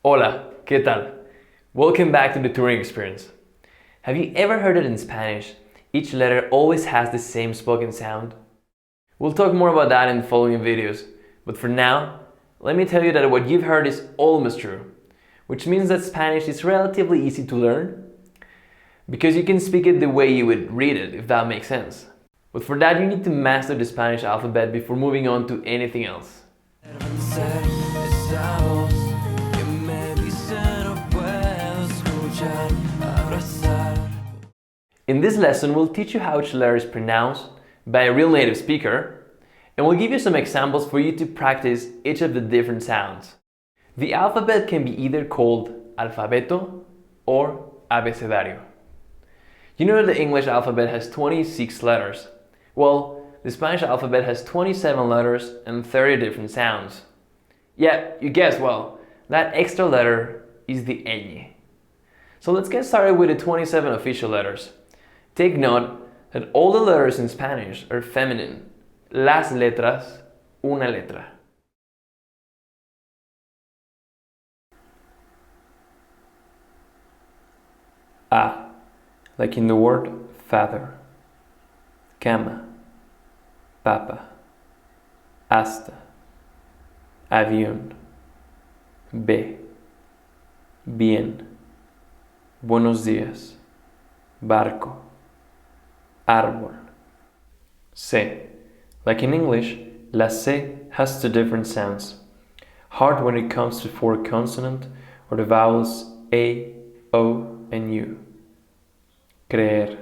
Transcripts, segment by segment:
Hola, ¿qué tal? Welcome back to the touring experience. Have you ever heard it in Spanish? Each letter always has the same spoken sound. We'll talk more about that in the following videos, but for now, let me tell you that what you've heard is almost true, which means that Spanish is relatively easy to learn because you can speak it the way you would read it, if that makes sense. But for that, you need to master the Spanish alphabet before moving on to anything else. In this lesson, we'll teach you how each letter is pronounced by a real native speaker, and we'll give you some examples for you to practice each of the different sounds. The alphabet can be either called alfabeto or abecedario. You know that the English alphabet has 26 letters. Well, the Spanish alphabet has 27 letters and 30 different sounds. Yeah, you guessed well, that extra letter is the ñ. So let's get started with the 27 official letters. Take note that all the letters in Spanish are feminine. Las letras, una letra. A, like in the word father. Cama, papa. Hasta, avión. B, bien. Buenos días. Barco. Árbol. C. Like in English, la C has two different sounds. Hard when it comes to four consonant or the vowels A, O, and U. Creer.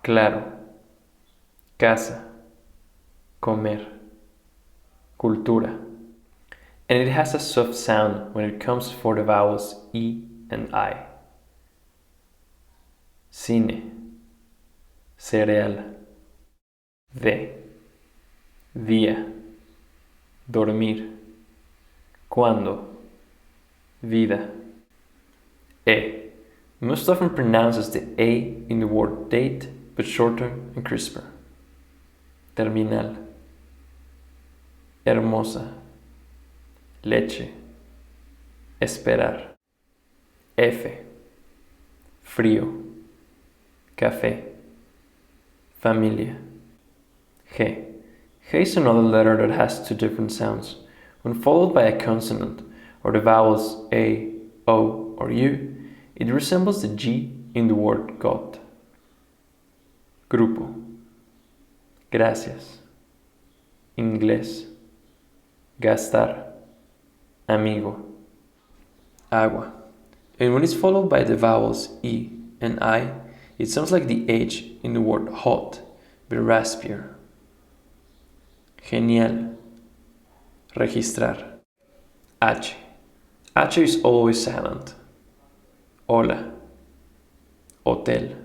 Claro. Casa. Comer. Cultura. And it has a soft sound when it comes for the vowels E and I. Cine. Cereal. De. Día. Dormir. Cuando. Vida. E. Most often pronounces the A in the word date, but shorter and crisper. Terminal. Hermosa. Leche. Esperar. F. Frío. Café. Familia. G. G is another letter that has two different sounds. When followed by a consonant, or the vowels A, O, or U, it resembles the G in the word God. Grupo. Gracias. Inglés. Gastar. Amigo. Agua. And when it's followed by the vowels E and I, it sounds like the H in the word hot, but raspier. Genial. Registrar. H. H is always silent. Hola. Hotel.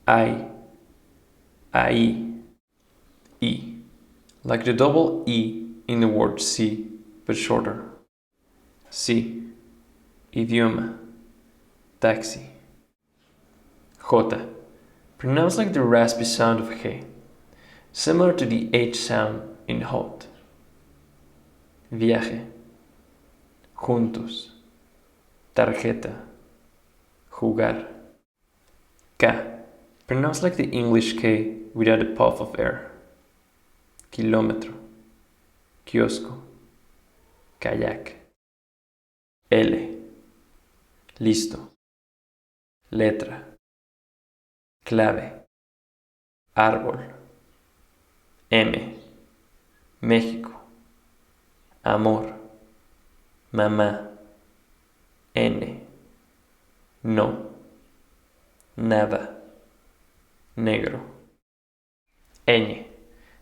Ahí. Ahí. E. Like the double E in the word sí, but shorter. Sí. Idioma. Taxi. J. Pronounced like the raspy sound of G, similar to the H sound in hot. Viaje. Juntos. Tarjeta. Jugar. K. Pronounced like the English K without a puff of air. Kilómetro. Kiosco. Kayak. L. Listo. Letra. Clave. Árbol. M. México. Amor. Mamá. N. No. Nada. Negro. Ñ.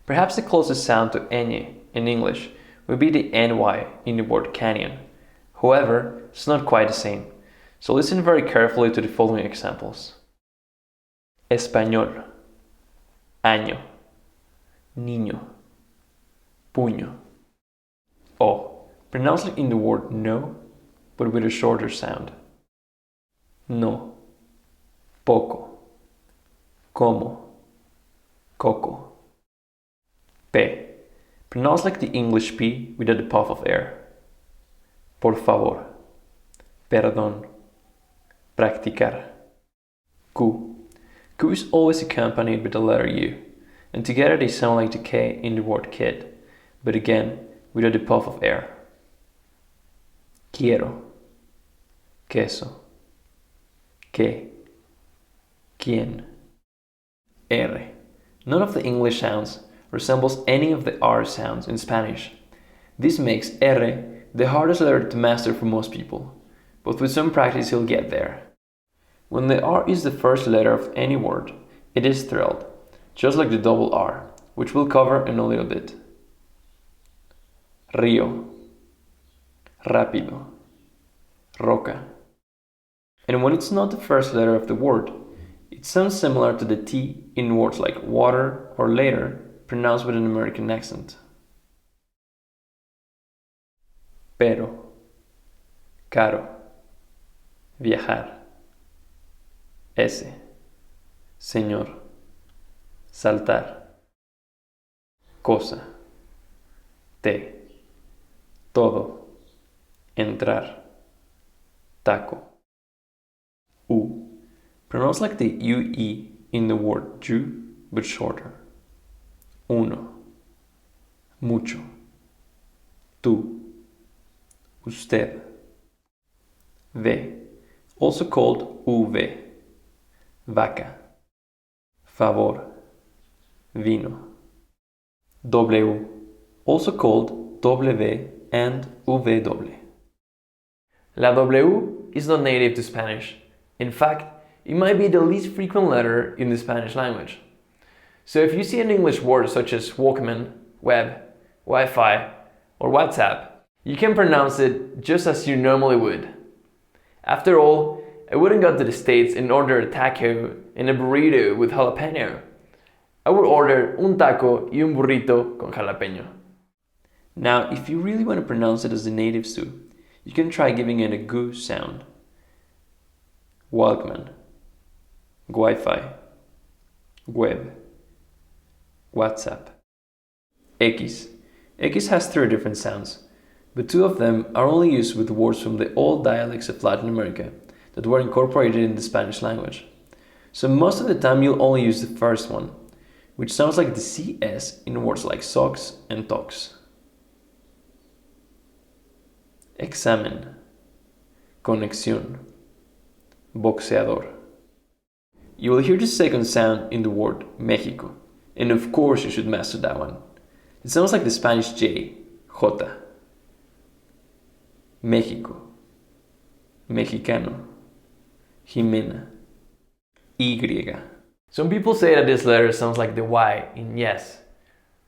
Perhaps the closest sound to ñ in English would be the ny in the word canyon. However, it's not quite the same. So listen very carefully to the following examples. Español. Año. Niño. Puño. O. Pronounced like in the word no, but with a shorter sound. No. Poco. Como. Coco. P. Pronounced like the English P without the puff of air. por favor, perdón, practicar. Q. Q is always accompanied with the letter U, and together they sound like the K in the word kid, but again, without the puff of air. Quiero, queso, que, quién. R. None of the English sounds resembles any of the R sounds in Spanish. This makes R the hardest letter to master for most people, but with some practice you'll get there. When the R is the first letter of any word, it is thrilled, just like the double R, which we'll cover in a little bit. Río, rápido, roca. And when it's not the first letter of the word, it sounds similar to the T in words like water or later, pronounced with an American accent. Pero, caro, viajar. S, señor, saltar. Cosa, té, todo, entrar, taco. U, pronounced like the UE in the word Jew, but shorter. Uno, mucho. Tú, usted. V, also called UV, vaca. Favor, vino. W, also called W and VW. La W is not native to Spanish. In fact, it might be the least frequent letter in the Spanish language. So if you see an English word such as Walkman, web, Wi-Fi, or WhatsApp, you can pronounce it just as you normally would. After all, I wouldn't go to the States and order a taco and a burrito with jalapeno. I would order un taco y un burrito con jalapeño. Now, if you really want to pronounce it as the natives do, you can try giving it a gu sound. Walkman, Wi-Fi, web, WhatsApp. X. X has 3 different sounds, but 2 of them are only used with words from the old dialects of Latin America that were incorporated in the Spanish language. So most of the time you'll only use the first one, which sounds like the CS in words like socks and tox. Examen, conexión, boxeador. You will hear the second sound in the word Mexico, and of course you should master that one. It sounds like the Spanish J, J. México, mexicano, Jimena, Y. Some people say that this letter sounds like the Y in yes,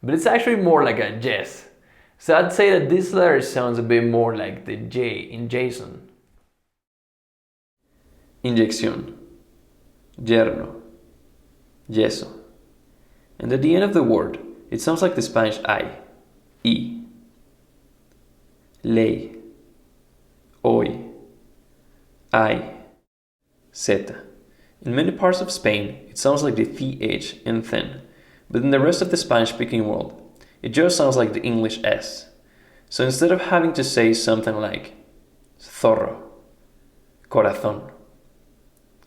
but it's actually more like a yes. So I'd say that this letter sounds a bit more like the J in Jason. Inyección, yerno, yeso. And at the end of the word, it sounds like the Spanish I, Y. Ley, hoy, I, Z. In many parts of Spain, it sounds like the TH in thin, but in the rest of the Spanish-speaking world, it just sounds like the English S. So instead of having to say something like zorro, corazón,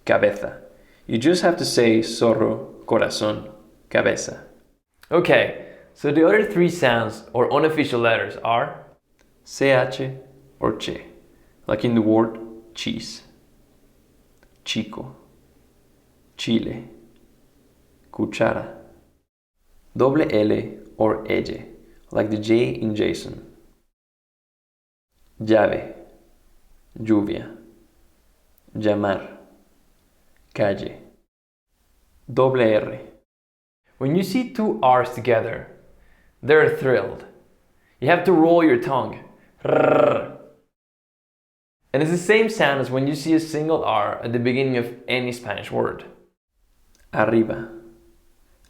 cabeza, you just have to say zorro, corazón, cabeza. Okay, so the other 3 sounds or unofficial letters are CH or che, like in the word cheese, chico, chile, cuchara, double L or elle, like the J in Jason, llave, lluvia, llamar, calle, double R. When you see 2 R's together, they're thrilled. You have to roll your tongue. Rrr. And it's the same sound as when you see a single R at the beginning of any Spanish word. Arriba,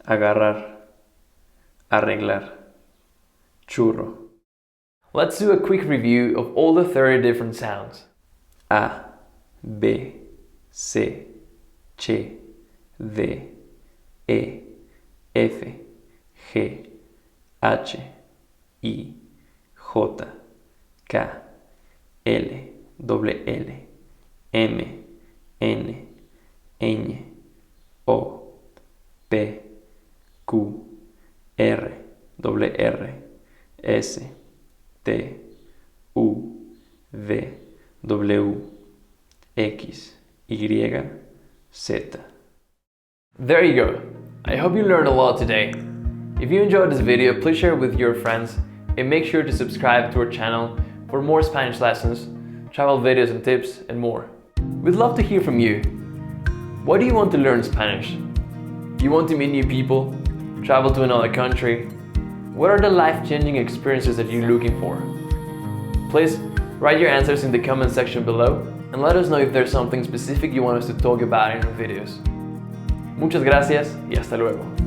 agarrar, arreglar, churro. Let's do a quick review of all the 30 different sounds. A, B, C, Ch, D, E, F, G, H, I, J, K, L, doble L, M, N, ñ, O, P, Q, R, doble R, S, T, U, V, W, X, Y, Z. There you go. I hope you learned a lot today. If you enjoyed this video, please share it with your friends and make sure to subscribe to our channel for more Spanish lessons, travel videos and tips, and more. We'd love to hear from you. What do you want to learn Spanish? Do you want to meet new people? Travel to another country? What are the life-changing experiences that you're looking for? Please write your answers in the comment section below and let us know if there's something specific you want us to talk about in our videos. Muchas gracias y hasta luego.